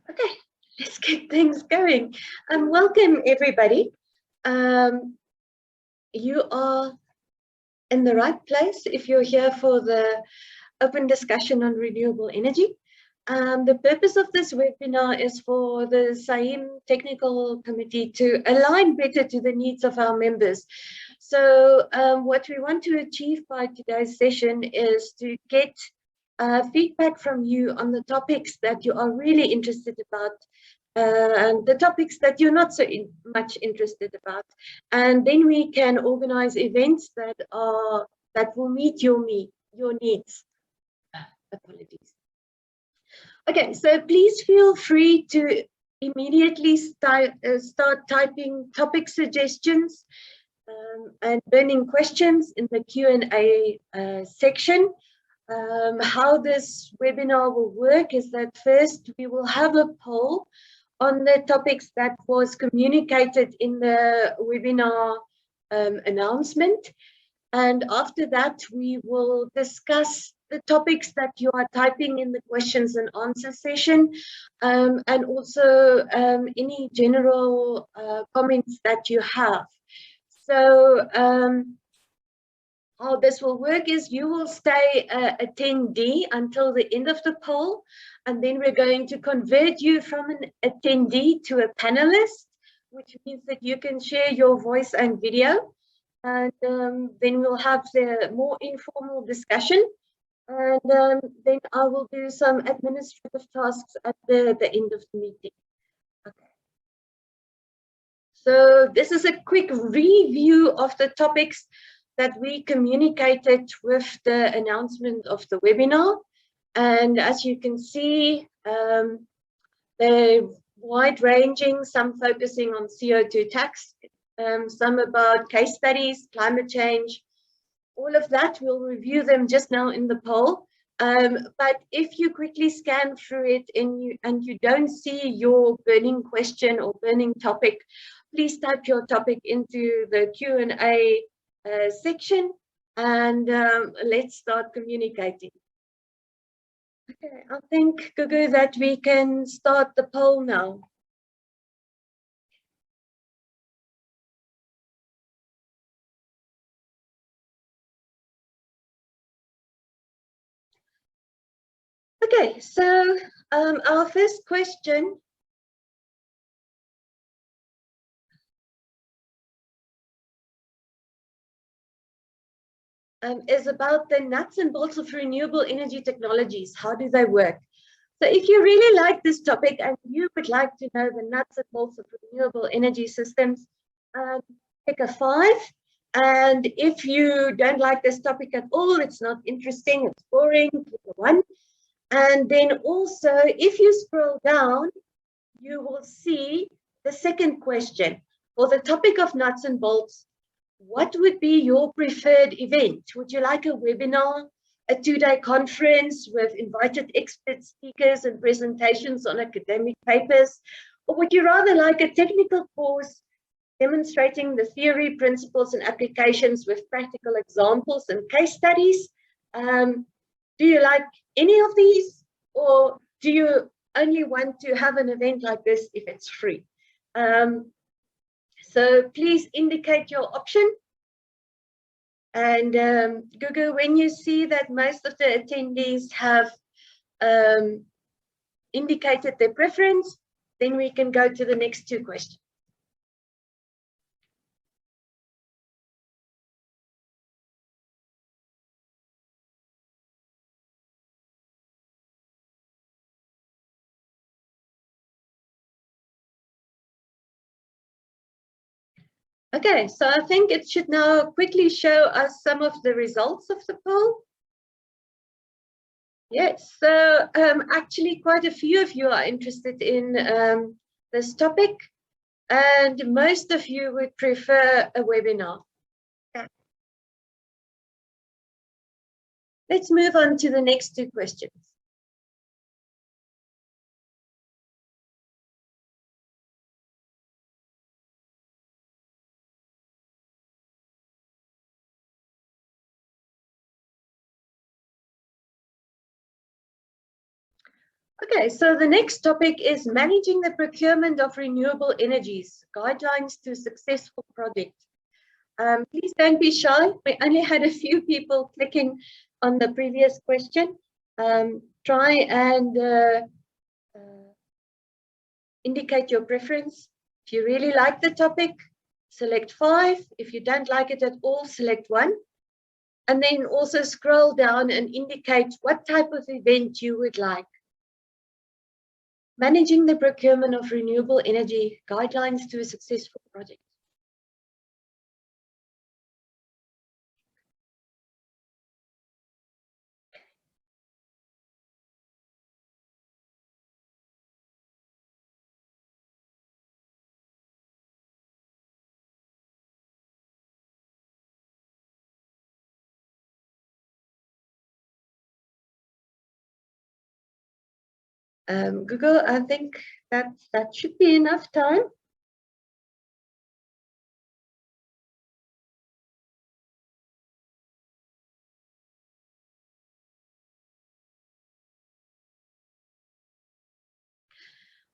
Okay, let's get things going. Welcome everybody. You are in the right place if you're here for the open discussion on renewable energy. The purpose of this webinar is for the SAIMM Technical Committee to align better to the needs of our members. So what we want to achieve by today's session is to get feedback from you on the topics that you are really interested about, and the topics that you're not so much interested about, and then we can organize events that will meet your needs. Apologies. Okay, so please feel free to immediately start typing topic suggestions and burning questions in the Q&A section. How this webinar will work is that first we will have a poll on the topics that was communicated in the webinar announcement. And after that, we will discuss the topics that you are typing in the questions and answer session, and also any general comments that you have. So how this will work is you will stay attendee until the end of the poll, and then we're going to convert you from an attendee to a panelist, which means that you can share your voice and video, and then we'll have the more informal discussion, and then I will do some administrative tasks at the end of the meeting. Okay. So this is a quick review of the topics that we communicated with the announcement of the webinar. And as you can see, they're wide-ranging, some focusing on CO2 tax, some about case studies, climate change, all of that. We'll review them just now in the poll. But if you quickly scan through it and you don't see your burning question or burning topic, please type your topic into the Q&A section, and let's start communicating. Okay, I think, Gugu, that we can start the poll now. Okay, so our first question is about the nuts and bolts of renewable energy technologies. How do they work? So if you really like this topic and you would like to know the nuts and bolts of renewable energy systems, pick a 5. And if you don't like this topic at all, it's not interesting, it's boring, pick a 1. And then also, if you scroll down, you will see the second question. For the topic of nuts and bolts, what would be your preferred event? Would you like a webinar, a 2-day conference with invited expert speakers and presentations on academic papers? Or would you rather like a technical course demonstrating the theory, principles, and applications with practical examples and case studies? Do you like any of these, or do you only want to have an event like this if it's free? So please indicate your option. And Gugu, when you see that most of the attendees have indicated their preference, then we can go to the next 2 questions. Okay, so I think it should now quickly show us some of the results of the poll. Yes, so actually quite a few of you are interested in this topic, and most of you would prefer a webinar. Okay. Let's move on to the next 2 questions. Okay, so the next topic is managing the procurement of renewable energies, guidelines to successful projects. Please don't be shy. We only had a few people clicking on the previous question. Try and indicate your preference. If you really like the topic, select 5. If you don't like it at all, select 1. And then also scroll down and indicate what type of event you would like. Managing the procurement of renewable energy, guidelines to a successful project. Google, I think that should be enough time.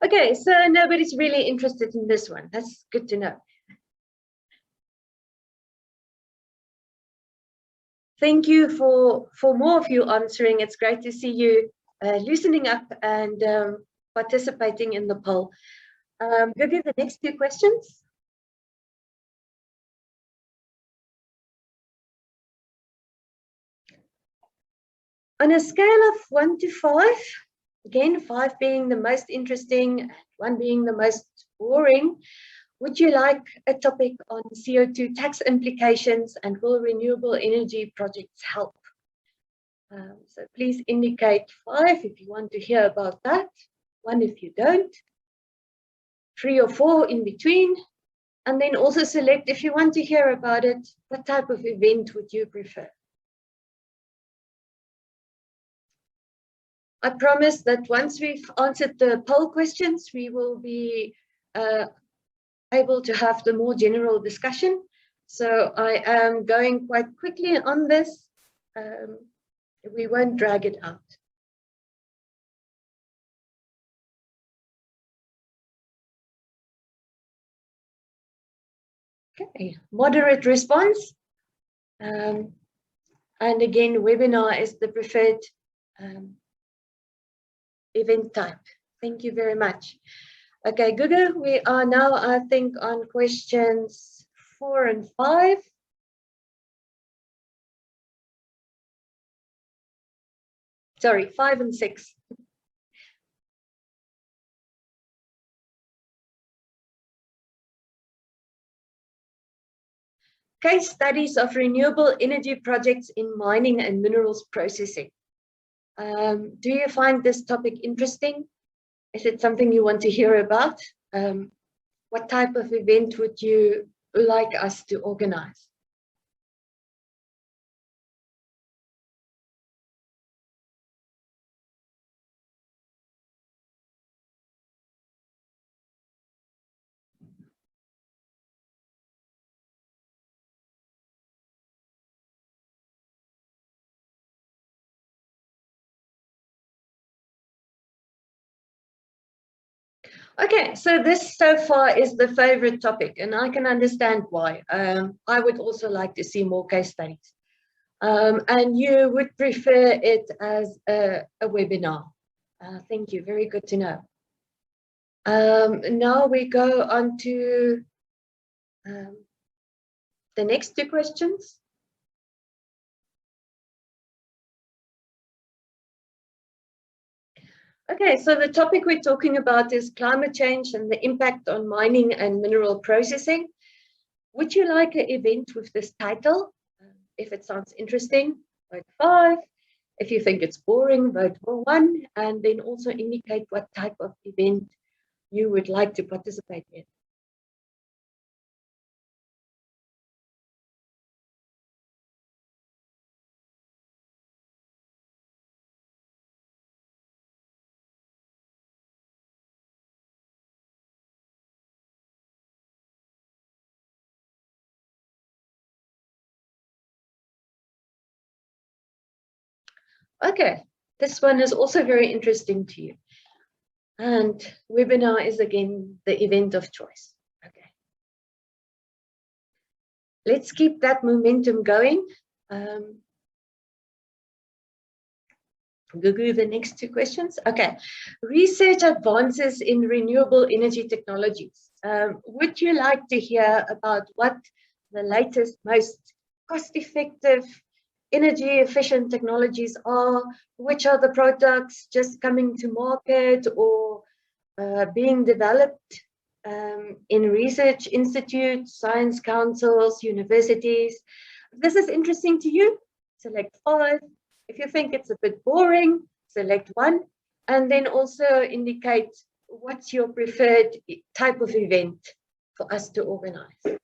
Okay, so nobody's really interested in this one. That's good to know. Thank you for more of you answering. It's great to see you loosening up and participating in the poll. Gugu, the next 2 questions. On a scale of 1 to 5, again, 5 being the most interesting and 1 being the most boring, would you like a topic on CO2 tax implications and will renewable energy projects help? So please indicate 5 if you want to hear about that, 1 if you don't, 3 or 4 in between, and then also select if you want to hear about it, what type of event would you prefer? I promise that once we've answered the poll questions, we will be able to have the more general discussion. So I am going quite quickly on this. We won't drag it out. Okay, moderate response. And again, webinar is the preferred event type. Thank you very much. Okay, Gugu, we are now, I think, on questions 4 and 5. Sorry, 5 and 6. Case studies of renewable energy projects in mining and minerals processing. Do you find this topic interesting? Is it something you want to hear about? What type of event would you like us to organize? Okay, so this so far is the favorite topic, and I can understand why. I would also like to see more case studies. And you would prefer it as a webinar. Thank you, very good to know. Now we go on to the next 2 questions. Okay, so the topic we're talking about is climate change and the impact on mining and mineral processing. Would you like an event with this title? If it sounds interesting, vote 5. If you think it's boring, vote for 1, and then also indicate what type of event you would like to participate in. Okay, this one is also very interesting to you. And webinar is again the event of choice. Okay. Let's keep that momentum going. Gugu, the next two questions. Okay. Research advances in renewable energy technologies. Would you like to hear about what the latest, most cost-effective, energy-efficient technologies are? Which are the products just coming to market or being developed in research institutes, science councils, universities? If this is interesting to you, select 5. If you think it's a bit boring, select 1, and then also indicate what's your preferred type of event for us to organize.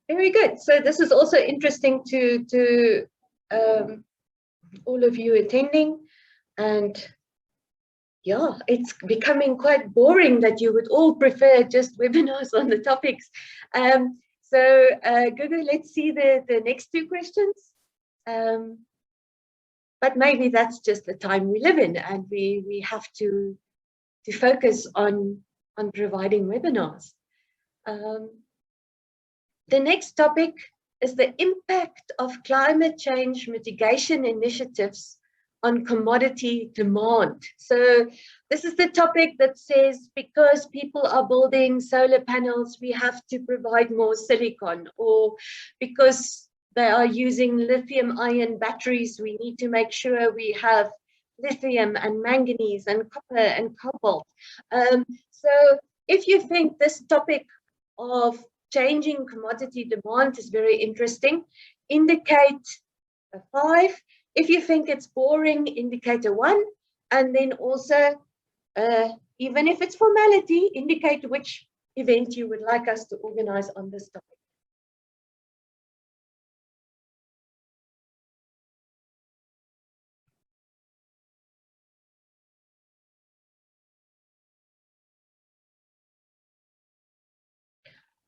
Very good. So this is also interesting to all of you attending, and yeah, it's becoming quite boring that you would all prefer just webinars on the topics. So Gugu, let's see the next 2 questions. But maybe that's just the time we live in, and we have to focus on providing webinars. The next topic is the impact of climate change mitigation initiatives on commodity demand. So this is the topic that says because people are building solar panels, we have to provide more silicon, or because they are using lithium-ion batteries, we need to make sure we have lithium and manganese and copper and cobalt. So if you think this topic of changing commodity demand is very interesting, indicate a 5. If you think it's boring, indicate a 1. And then also, even if it's formality, indicate which event you would like us to organize on this topic.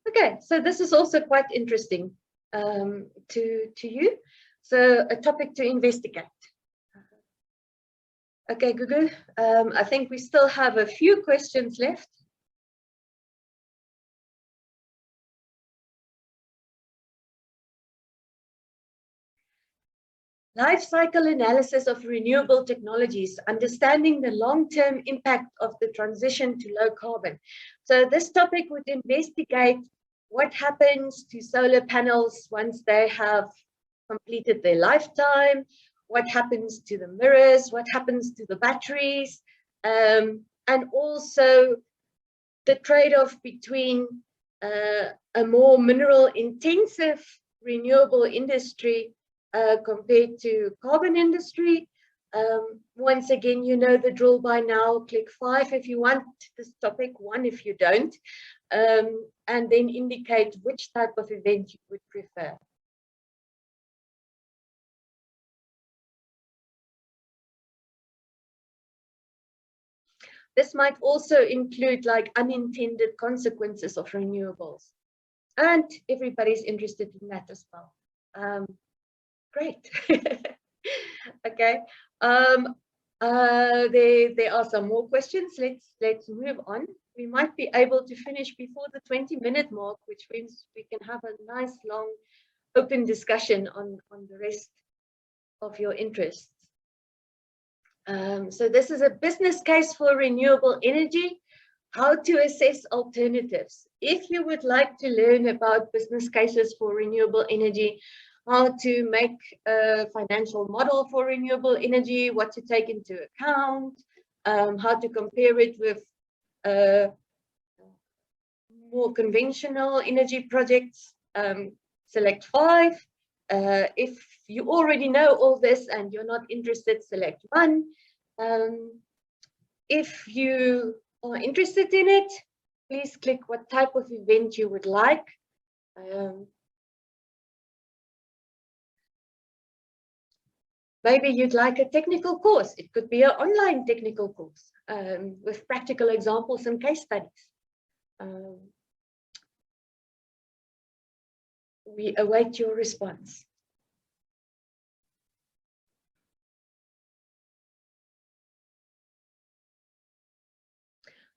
Okay, so this is also quite interesting to you. So a topic to investigate. Okay, Gugu, I think we still have a few questions left. Life cycle analysis of renewable technologies, understanding the long-term impact of the transition to low carbon. So this topic would investigate what happens to solar panels once they have completed their lifetime, what happens to the mirrors, what happens to the batteries, and also the trade-off between a more mineral-intensive renewable industry compared to carbon industry. Once again, you know the drill by now. Click 5 if you want this topic, 1 if you don't, and then indicate which type of event you would prefer. This might also include like unintended consequences of renewables, and everybody's interested in that as well. Great. Okay. There are some more questions. Let's move on. We might be able to finish before the 20-minute mark, which means we can have a nice long open discussion on the rest of your interests. So this is a business case for renewable energy, how to assess alternatives. If you would like to learn about business cases for renewable energy, how to make a financial model for renewable energy, what to take into account, how to compare it with more conventional energy projects, select 5. If you already know all this and you're not interested, select 1. If you are interested in it, please click what type of event you would like. Maybe you'd like a technical course. It could be an online technical course with practical examples and case studies. We await your response.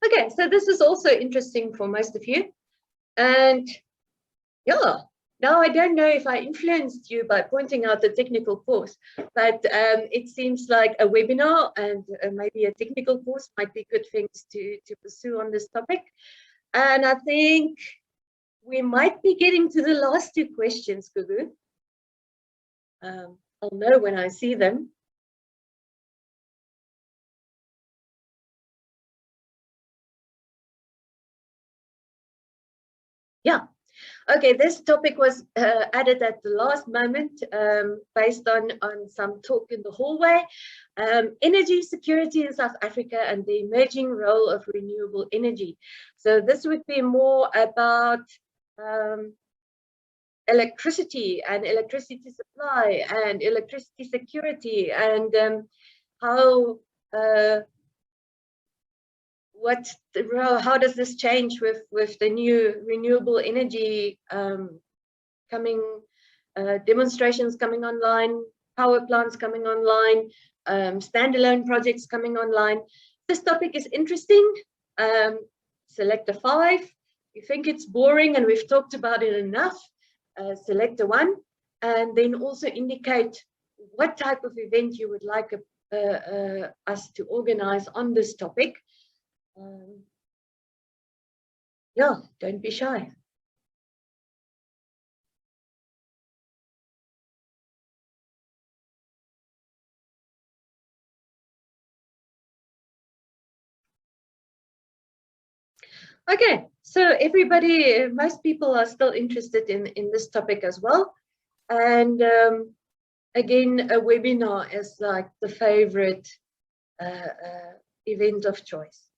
Okay, so this is also interesting for most of you. And yeah, now I don't know if I influenced you by pointing out the technical course, but it seems like a webinar and maybe a technical course might be good things to pursue on this topic. And I think we might be getting to the last two questions, Gugu. I'll know when I see them. Yeah. Okay, this topic was added at the last moment based on some talk in the hallway. Energy security in South Africa and the emerging role of renewable energy. So this would be more about electricity and electricity supply and electricity security and how how does this change with the new renewable energy coming, demonstrations coming online, power plants coming online, standalone projects coming online. This topic is interesting. Select a 5. If you think it's boring and we've talked about it enough, select a 1, and then also indicate what type of event you would like us to organize on this topic. Yeah, don't be shy. Okay, so everybody, most people are still interested in this topic as well. And again, a webinar is like the favorite event of choice.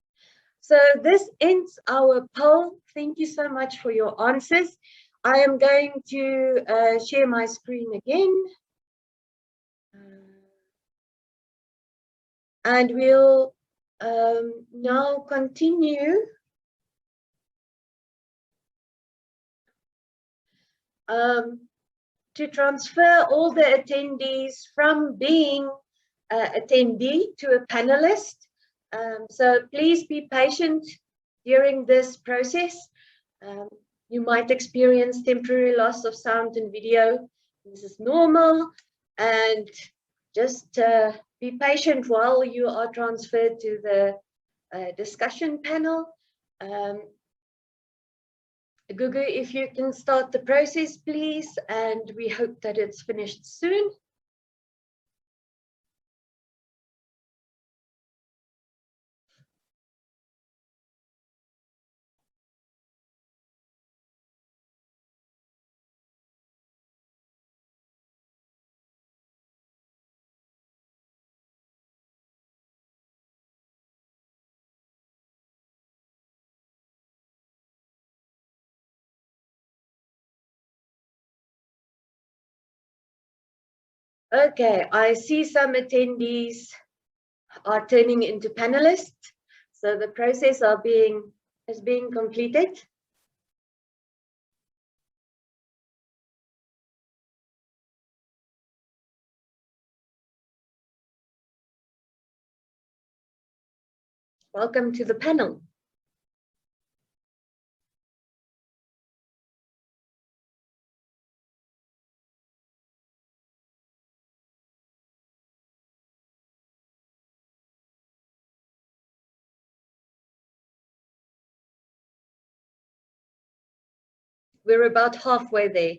So this ends our poll. Thank you so much for your answers. I am going to share my screen again. And we'll now continue to transfer all the attendees from being attendee to a panelist. So please be patient during this process. You might experience temporary loss of sound and video. This is normal, and just be patient while you are transferred to the discussion panel. Gugu, if you can start the process, please, and we hope that it's finished soon. Okay, I see some attendees are turning into panelists. So the process is being completed. Welcome to the panel. We're about halfway there.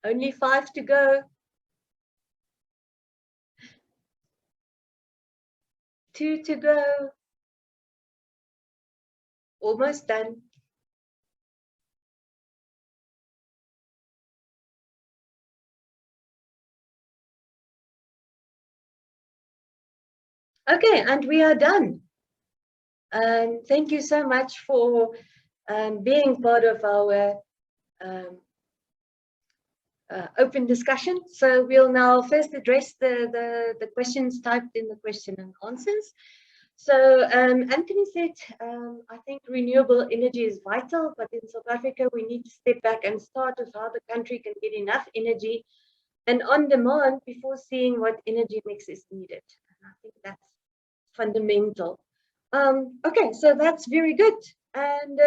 Only 5 to go. 2 to go. Almost done. Okay, and we are done. Thank you so much for being part of our open discussion. So we'll now first address the questions typed in the question and answers. So Anthony said, I think renewable energy is vital, but in South Africa, we need to step back and start with how the country can get enough energy and on demand before seeing what energy mix is needed. And I think that's fundamental. Okay, so that's very good. And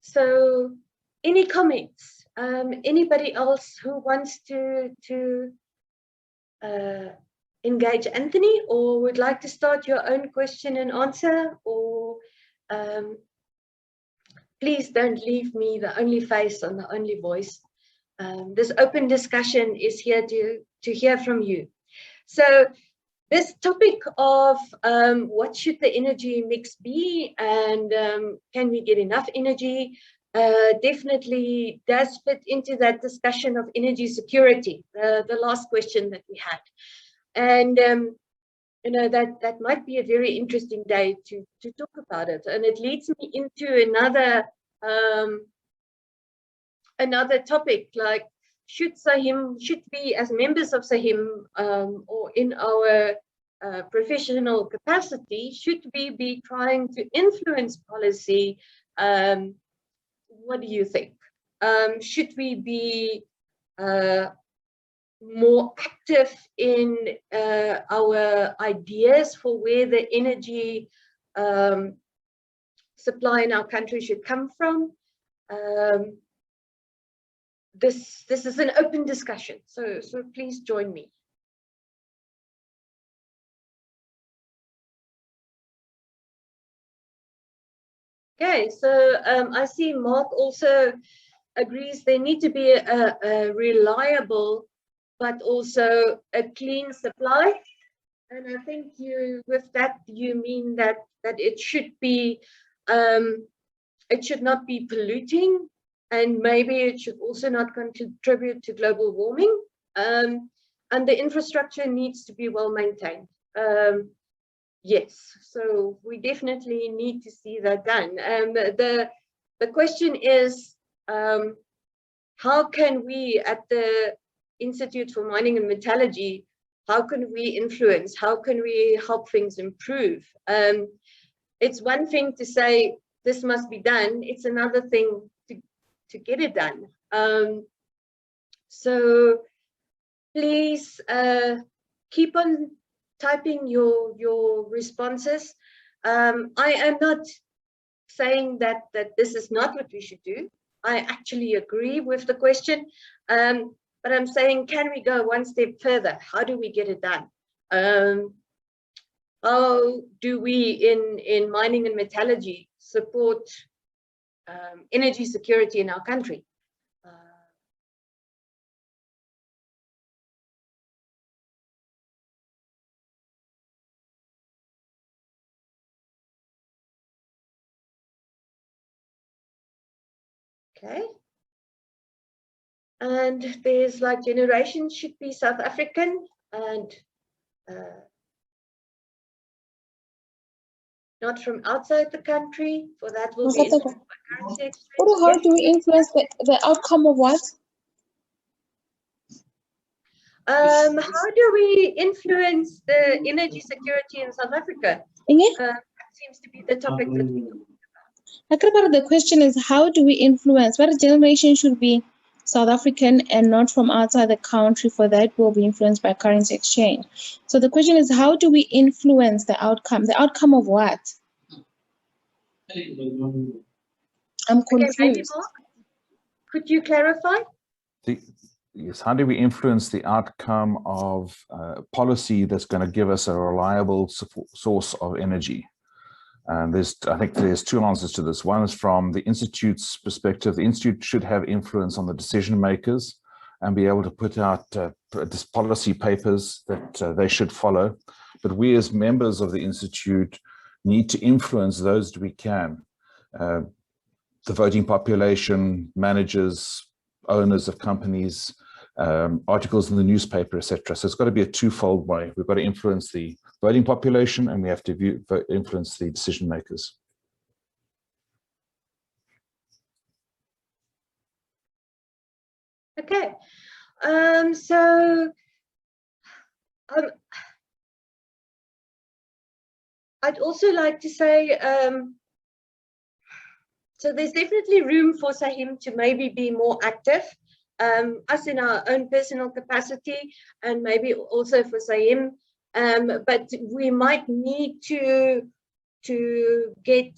so any comments? Anybody else who wants to engage Anthony or would like to start your own question and answer, or please don't leave me the only face and the only voice. This open discussion is here to hear from you. So this topic of what should the energy mix be and can we get enough energy definitely does fit into that discussion of energy security, the last question that we had. And you know, that might be a very interesting day to talk about it. And it leads me into another topic, like should we as members of SAIMM or in our professional capacity, should we be trying to influence policy? What do you think? Should we be more active in our ideas for where the energy supply in our country should come from? This is an open discussion, so please join me. Okay, so I see Mark also agrees there need to be a reliable but also a clean supply. And I think with that you mean that it should be it should not be polluting, and maybe it should also not contribute to global warming, and the infrastructure needs to be well maintained. Yes, so we definitely need to see that done. The question is, how can we at the Institute for Mining and Metallurgy, how can we influence, how can we help things improve? It's one thing to say this must be done, it's another thing to get it done. So please keep on typing your responses. I am not saying that this is not what we should do. I actually agree with the question, but I'm saying, can we go one step further? How do we get it done? How do we in mining and metallurgy support energy security in our country? Okay. And there's like generation should be South African and not from outside the country. For that will be currency exchange. How do we influence the outcome of what? How do we influence the energy security in South Africa? That seems to be the topic that we talk about. The question is, how do we influence? What generation should be South African and not from outside the country? For that will be influenced by currency exchange. So the question is, how do we influence the outcome? The outcome of what? I'm confused. Okay, could you clarify? Yes, how do we influence the outcome of policy that's going to give us a reliable source of energy? And I think there's two answers to this. One is from the Institute's perspective. The Institute should have influence on the decision makers and be able to put out policy papers that they should follow. But we as members of the Institute need to influence those that we can. The voting population, managers, owners of companies, articles in the newspaper, etc. So it's got to be a twofold way. We've got to influence the voting population and we have to influence the decision makers. Okay, I'd also like to say, so there's definitely room for SAIMM to maybe be more active, us in our own personal capacity, and maybe also for SAIMM, but we might need to get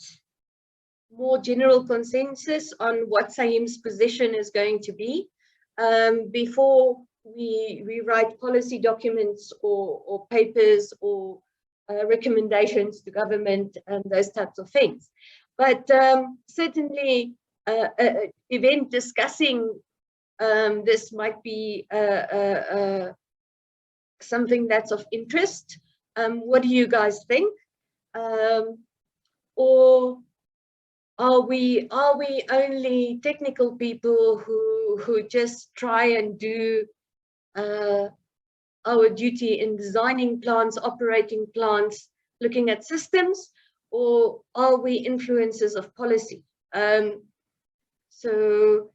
more general consensus on what SAIMM's position is going to be before we write policy documents or papers or recommendations to government and those types of things. But certainly an event discussing this might be something that's of interest. What do you guys think? Or are we only technical people who just try and do our duty in designing plants, operating plants, looking at systems, or are we influencers of policy? So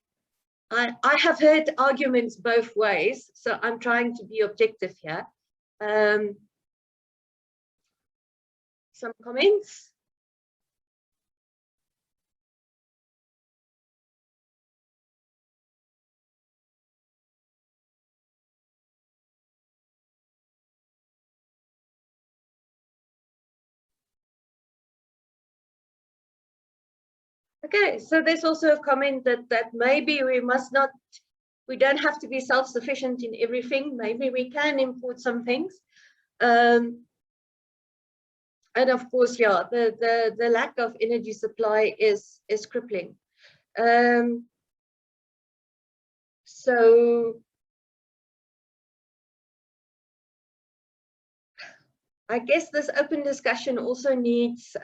I have heard arguments both ways, so I'm trying to be objective here. Some comments? Okay, so there's also a comment that maybe we don't have to be self-sufficient in everything. Maybe we can import some things. And of course, yeah, the lack of energy supply is crippling. So I guess this open discussion also needs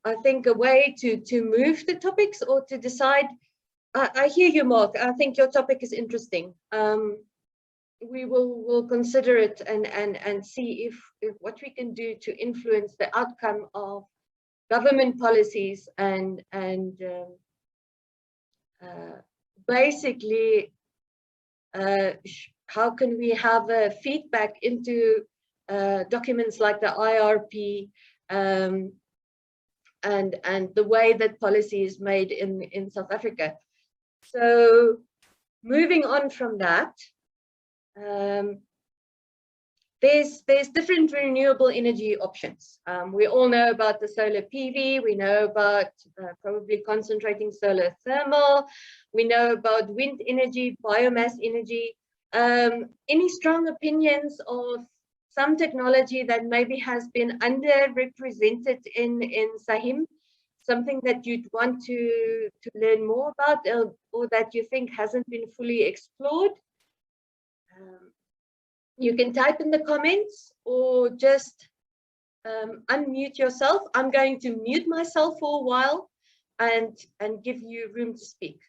I think a way to move the topics or to decide. I hear you, Mark. I think your topic is interesting. We will consider it and see if what we can do to influence the outcome of government policies and basically how can we have a feedback into documents like the IRP and the way that policy is made in South Africa. So moving on from that, there's different renewable energy options. We all know about the solar PV, we know about probably concentrating solar thermal, we know about wind energy, biomass energy. Any strong opinions of some technology that maybe has been underrepresented in SAIMM, something that you'd want to learn more about or that you think hasn't been fully explored? You can type in the comments or just unmute yourself. I'm going to mute myself for a while and give you room to speak.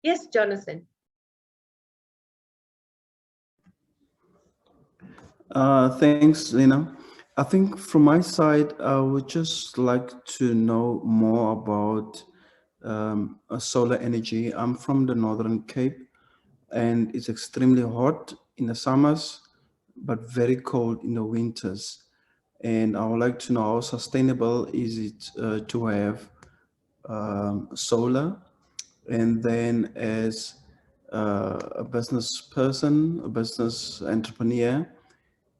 Yes, Jonathan. Thanks, Lena. I think from my side, I would just like to know more about solar energy. I'm from the Northern Cape and it's extremely hot in the summers, but very cold in the winters. And I would like to know how sustainable is it to have solar, and then as a business person, a business entrepreneur,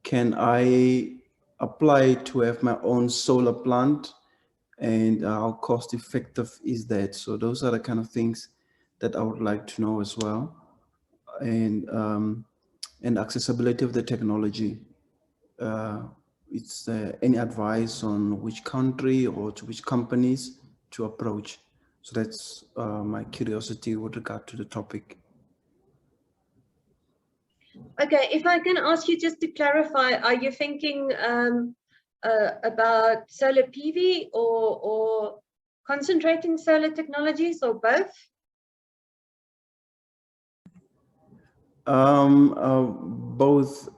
can I apply to have my own solar plant, and how cost effective is that? So those are the kind of things that I would like to know as well, and accessibility of the technology. It's any advice on which country or to which companies to approach. So that's my curiosity with regard to the topic. Okay, if I can ask you just to clarify, are you thinking about solar PV or concentrating solar technologies, or both? Both,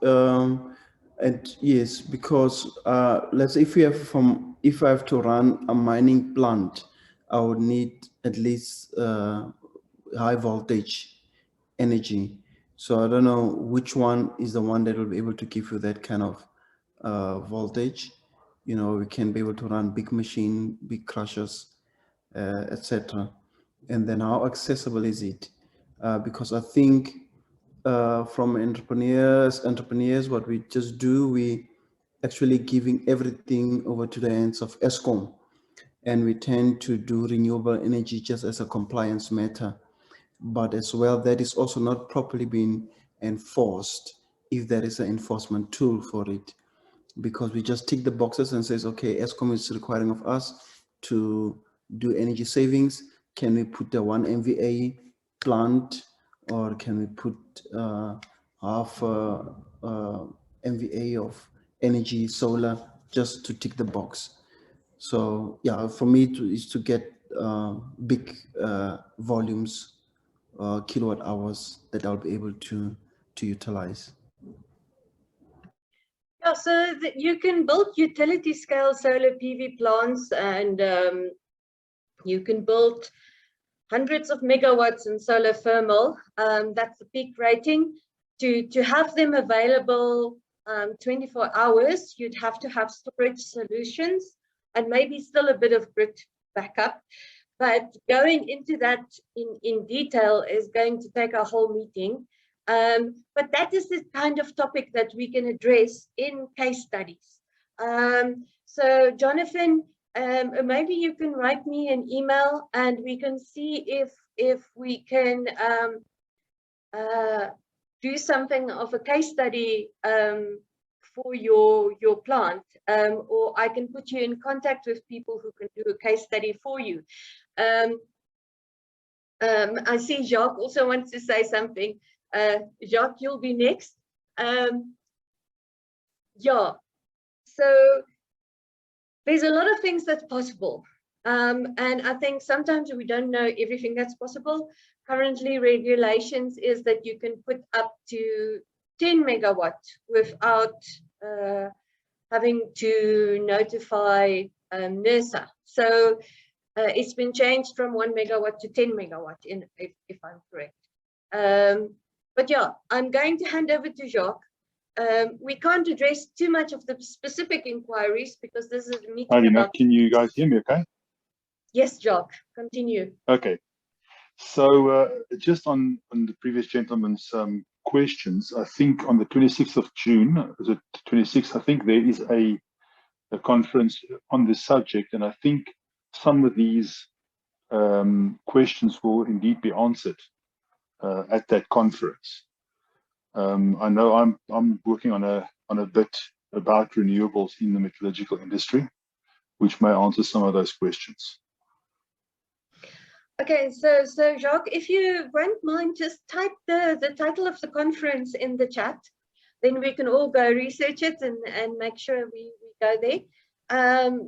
and yes, because let's say if I have to run a mining plant, I would need at least high voltage energy. So I don't know which one is the one that will be able to give you that kind of voltage. You know, we can be able to run big machine, big crushers, etc. And then how accessible is it? Because I think from entrepreneurs, what we just do, we actually giving everything over to the hands of ESCOM, and we tend to do renewable energy just as a compliance matter. But as well, that is also not properly being enforced if there is an enforcement tool for it, because we just tick the boxes and says, okay, ESCOM is requiring of us to do energy savings. Can we put a 1 MVA plant, or can we put half MVA of energy solar, just to tick the box? So yeah, for me is to get big volumes, kilowatt hours that I'll be able to utilize. Yeah, so you can build utility scale solar PV plants, and you can build hundreds of megawatts in solar thermal. That's the peak rating. To have them available 24 hours, you'd have to have storage solutions and maybe still a bit of grid backup. But going into that in detail is going to take a whole meeting. But that is the kind of topic that we can address in case studies. So Jonathan, maybe you can write me an email and we can see if we can do something of a case study for your plant, or I can put you in contact with people who can do a case study for you. I see Jacques also wants to say something. Jacques, you'll be next. Yeah, so there's a lot of things that's possible. And I think sometimes we don't know everything that's possible. Currently, regulations is that you can put up to 10 megawatt without having to notify NERSA. So it's been changed from 1 megawatt to 10 megawatt, if I'm correct. But yeah, I'm going to hand over to Jacques. We can't address too much of the specific inquiries because this is a meeting. Hi, Lina, can you guys hear me okay? Yes, Jacques, continue. Okay. So just on the previous gentleman's questions, I think on the 26th of June, is it 26th? I think there is a conference on this subject, and I think some of these questions will indeed be answered at that conference. I know I'm working on a bit about renewables in the metallurgical industry, which may answer some of those questions. Okay, so Jacques, if you won't mind, just type the title of the conference in the chat, then we can all go research it and make sure we go there.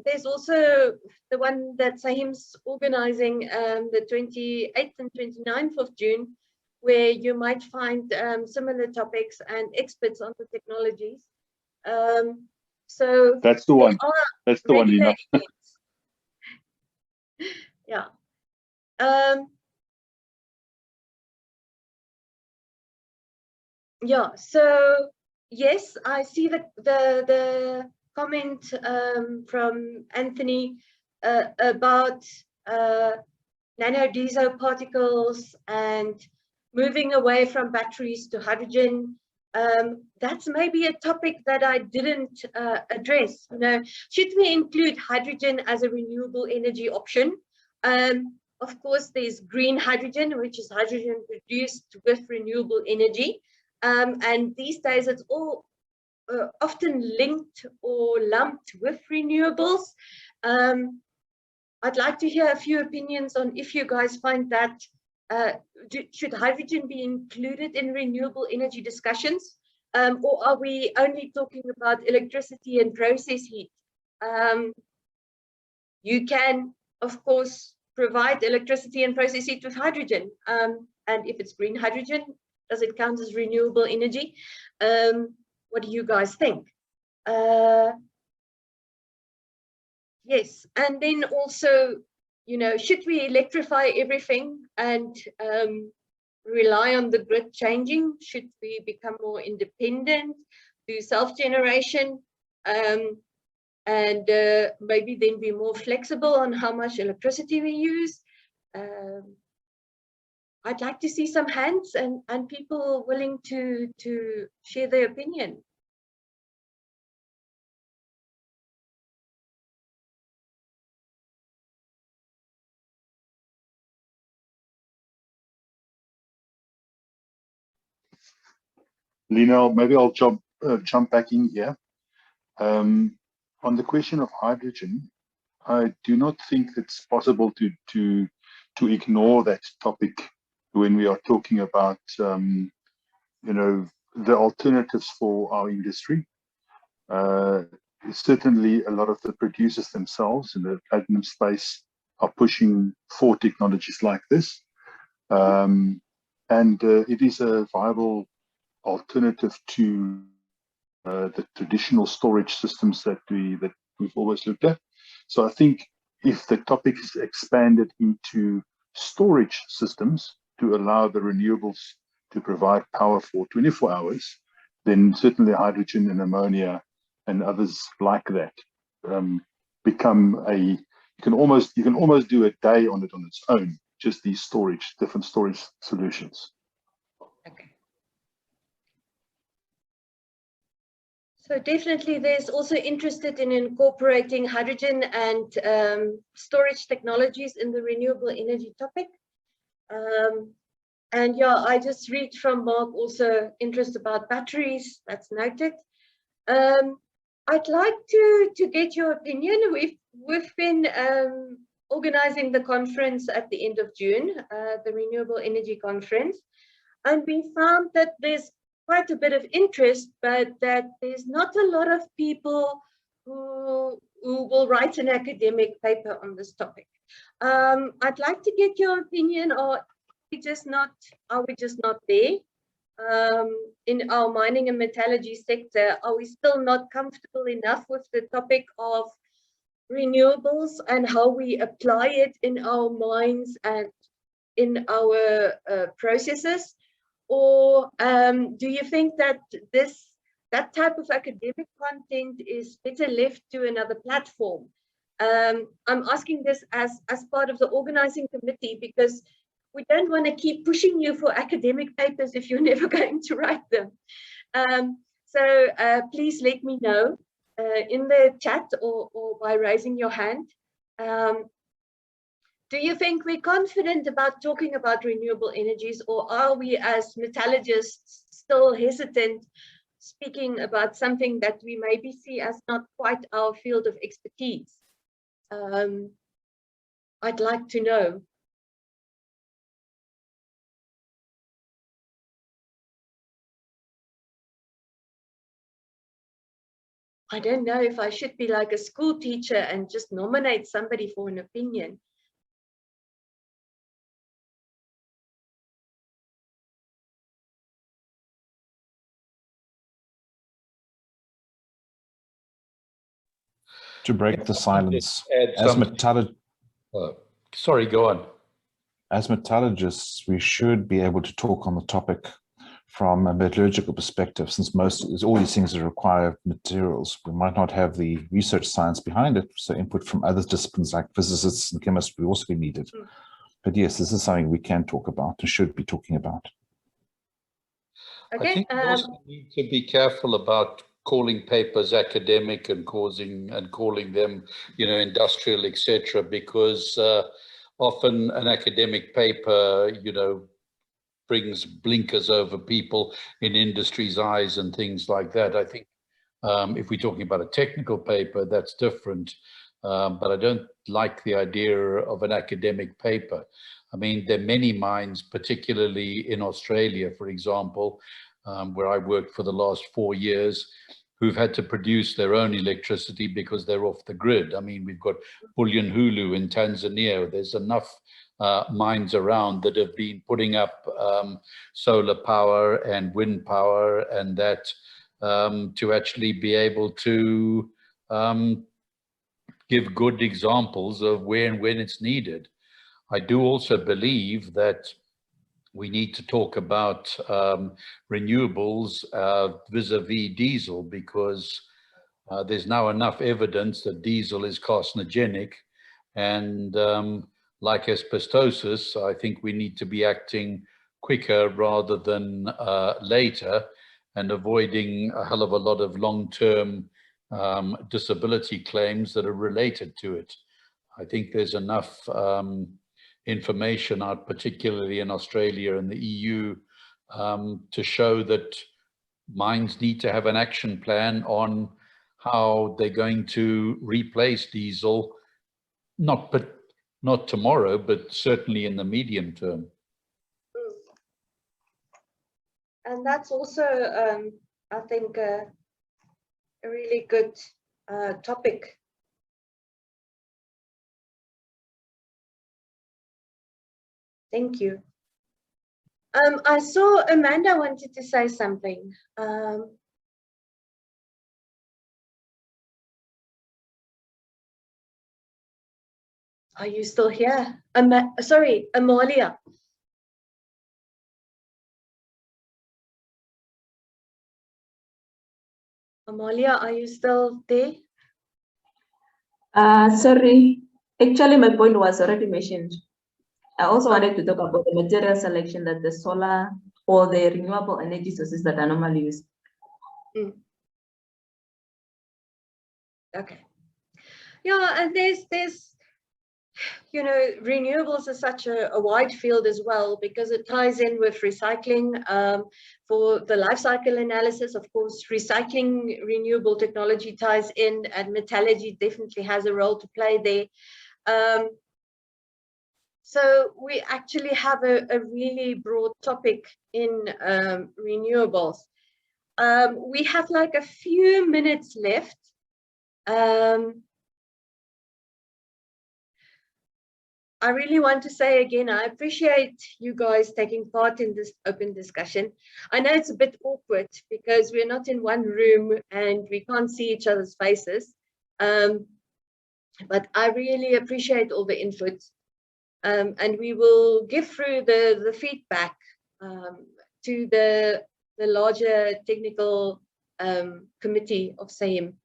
There's also the one that SAIMM's organizing the 28th and 29th of June, where you might find similar topics and experts on the technologies. So that's the one. That's the one, Lina. Yeah. Yeah, so yes, I see the comment from Anthony about nanodiesel particles and moving away from batteries to hydrogen. That's maybe a topic that I didn't address. You know, should we include hydrogen as a renewable energy option? Of course, there's green hydrogen, which is hydrogen produced with renewable energy. And these days it's all often linked or lumped with renewables. I'd like to hear a few opinions on if you guys find that should hydrogen be included in renewable energy discussions, or are we only talking about electricity and process heat? You can, of course, provide electricity and process heat with hydrogen, and if it's green hydrogen, does it count as renewable energy? What do you guys think? Yes, and then also, you know, should we electrify everything and rely on the grid changing? Should we become more independent, do self-generation, and maybe then be more flexible on how much electricity we use? I'd like to see some hands and people willing to share their opinion. Lena, maybe I'll jump back in here. On the question of hydrogen, I do not think it's possible to ignore that topic when we are talking about you know, the alternatives for our industry. Certainly, a lot of the producers themselves in the platinum space are pushing for technologies like this, and it is a viable alternative to the traditional storage systems that we've always looked at. So I think if the topic is expanded into storage systems to allow the renewables to provide power for 24 hours, then certainly hydrogen and ammonia and others like that become you can almost do a day on it on its own, just these different storage solutions. Okay. So definitely there's also interested in incorporating hydrogen and storage technologies in the renewable energy topic. And yeah, I just read from Mark also interest about batteries, that's noted. I'd like to get your opinion. We've been organizing the conference at the end of June, the Renewable Energy Conference, and we found that there's quite a bit of interest, but that there's not a lot of people who will write an academic paper on this topic. I'd like to get your opinion, or are we just not there? In our mining and metallurgy sector, are we still not comfortable enough with the topic of renewables and how we apply it in our mines and in our processes? Or do you think that that type of academic content is better left to another platform? I'm asking this as part of the organizing committee, because we don't want to keep pushing you for academic papers if you're never going to write them. So please let me know in the chat or by raising your hand. Do you think we're confident about talking about renewable energies, or are we as metallurgists still hesitant speaking about something that we maybe see as not quite our field of expertise? I'd like to know. I don't know if I should be like a school teacher and just nominate somebody for an opinion. To break the silence, sorry, go on. As metallurgists, we should be able to talk on the topic from a metallurgical perspective, since all these things require materials, we might not have the research science behind it. So input from other disciplines like physicists and chemists will also be needed. But yes, this is something we can talk about and should be talking about. Okay. I think we also need to be careful about calling papers academic and calling them, industrial, etc., because often an academic paper, brings blinkers over people in industry's eyes and things like that. I think if we're talking about a technical paper, that's different. But I don't like the idea of an academic paper. I mean, there are many mines, particularly in Australia, for example, where I worked for the last 4 years, who've had to produce their own electricity because they're off the grid. I mean, we've got Bulyanhulu in Tanzania. There's enough mines around that have been putting up solar power and wind power and that to actually be able to give good examples of where and when it's needed. I do also believe that we need to talk about renewables vis-a-vis diesel, because there's now enough evidence that diesel is carcinogenic, and like asbestosis, I think we need to be acting quicker rather than later, and avoiding a hell of a lot of long-term disability claims that are related to it. I think there's enough information out, particularly in Australia and the EU, to show that mines need to have an action plan on how they're going to replace diesel, not tomorrow, but certainly in the medium term. And that's also, I think, a really good topic. Thank you. I saw Amanda wanted to say something. Are you still here? Sorry, Amalia. Amalia, are you still there? Sorry, actually my point was already mentioned. I also wanted to talk about the material selection that the solar or the renewable energy sources that are normally used. Okay. Yeah, and there's renewables is such a wide field as well, because it ties in with recycling. For the life cycle analysis, of course, recycling renewable technology ties in, and metallurgy definitely has a role to play there. So we actually have a really broad topic in renewables. We have like a few minutes left. I really want to say again, I appreciate you guys taking part in this open discussion. I know it's a bit awkward because we're not in one room and we can't see each other's faces. But I really appreciate all the input. And we will give through the feedback to the larger technical committee of SAIMM.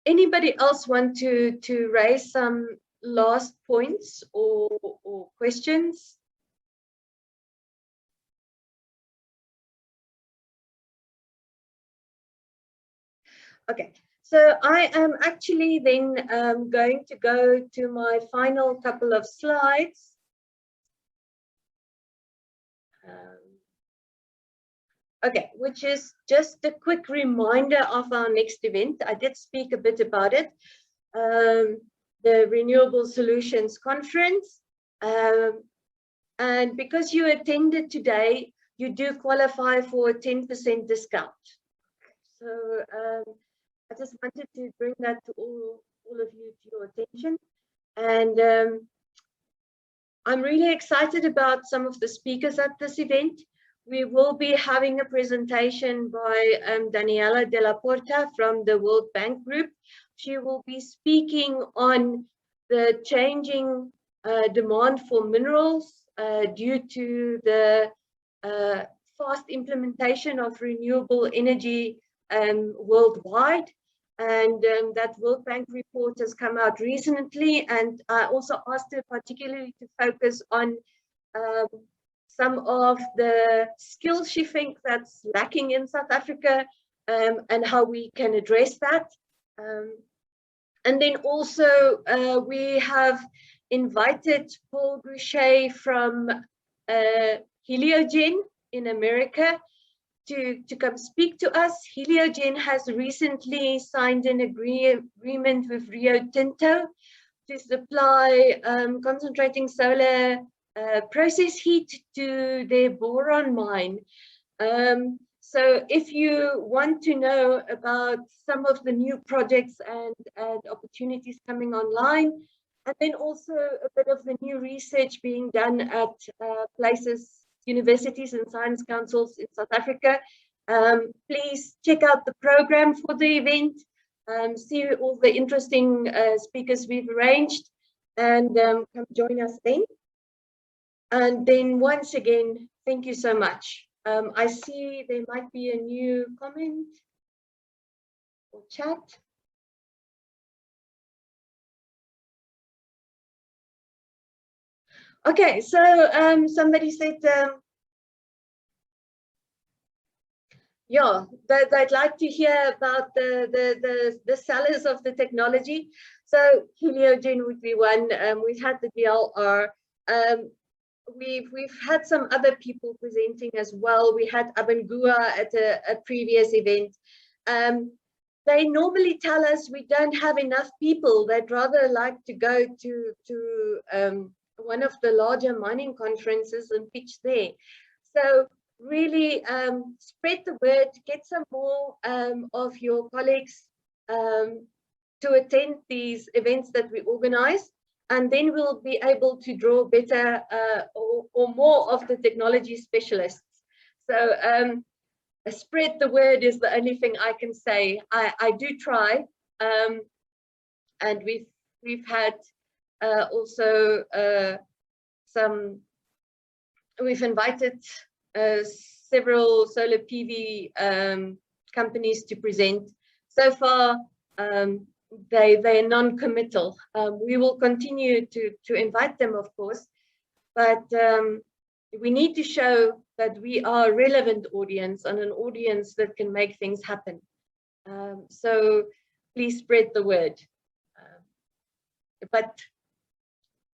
Anybody else want to raise some last points or questions? Okay, so I am actually then going to go to my final couple of slides. Okay, which is just a quick reminder of our next event. I did speak a bit about it. The Renewable Solutions Conference. And because you attended today, you do qualify for a 10% discount. So I just wanted to bring that to all of you to your attention. And I'm really excited about some of the speakers at this event. We will be having a presentation by Daniela Della Porta from the World Bank Group. She will be speaking on the changing demand for minerals due to the fast implementation of renewable energy worldwide. And that World Bank report has come out recently. And I also asked her particularly to focus on some of the skills she thinks that's lacking in South Africa, and how we can address that. And then also we have invited Paul Goucher from Heliogen in America to come speak to us. Heliogen has recently signed an agreement with Rio Tinto to supply concentrating solar process heat to their boron mine. So if you want to know about some of the new projects and opportunities coming online, and then also a bit of the new research being done at places, universities and science councils in South Africa, please check out the program for the event, see all the interesting speakers we've arranged, and come join us then. And then once again, thank you so much. I see there might be a new comment or chat. Okay, so somebody said, yeah, they'd like to hear about the sellers of the technology. So Heliogen would be one. We've had the DLR. We've had some other people presenting as well. We had Abangua at a previous event. They normally tell us we don't have enough people. They'd rather like to go to one of the larger mining conferences and pitch there. So really spread the word, get some more of your colleagues to attend these events that we organize. And then we'll be able to draw better or more of the technology specialists. So spread the word is the only thing I can say. I do try, and we've had also we've invited several solar PV companies to present. So far, they're non-committal. We will continue to invite them, of course, but we need to show that we are a relevant audience and an audience that can make things happen. So please spread the word. But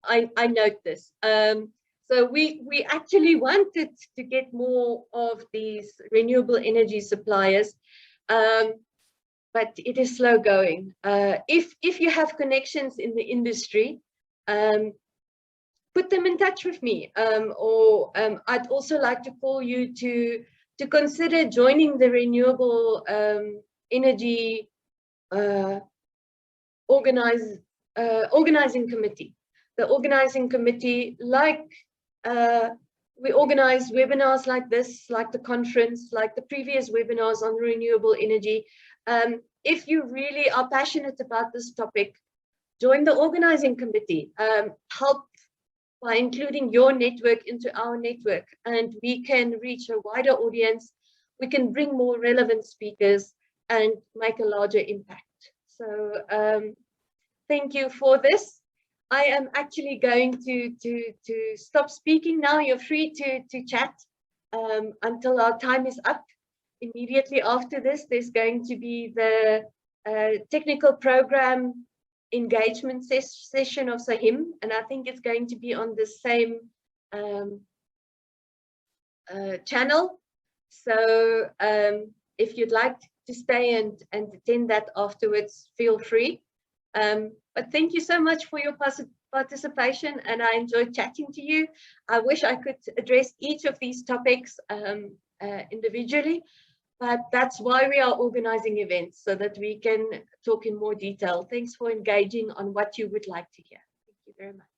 I note this. So we actually wanted to get more of these renewable energy suppliers, but it is slow going. If you have connections in the industry, put them in touch with me, or I'd also like to call you to consider joining the renewable energy organizing committee. The organizing committee, like we organize webinars like this, like the conference, like the previous webinars on renewable energy. If you really are passionate about this topic, join the organizing committee. Help by including your network into our network, and we can reach a wider audience. We can bring more relevant speakers and make a larger impact. So thank you for this. I am actually going to stop speaking now. You're free to chat until our time is up. Immediately after this, there's going to be the technical program engagement session of SAIMM, and I think it's going to be on the same channel. So if you'd like to stay and attend that afterwards, feel free. But thank you so much for your participation, and I enjoyed chatting to you. I wish I could address each of these topics individually, but that's why we are organizing events, so that we can talk in more detail. Thanks for engaging on what you would like to hear. Thank you very much.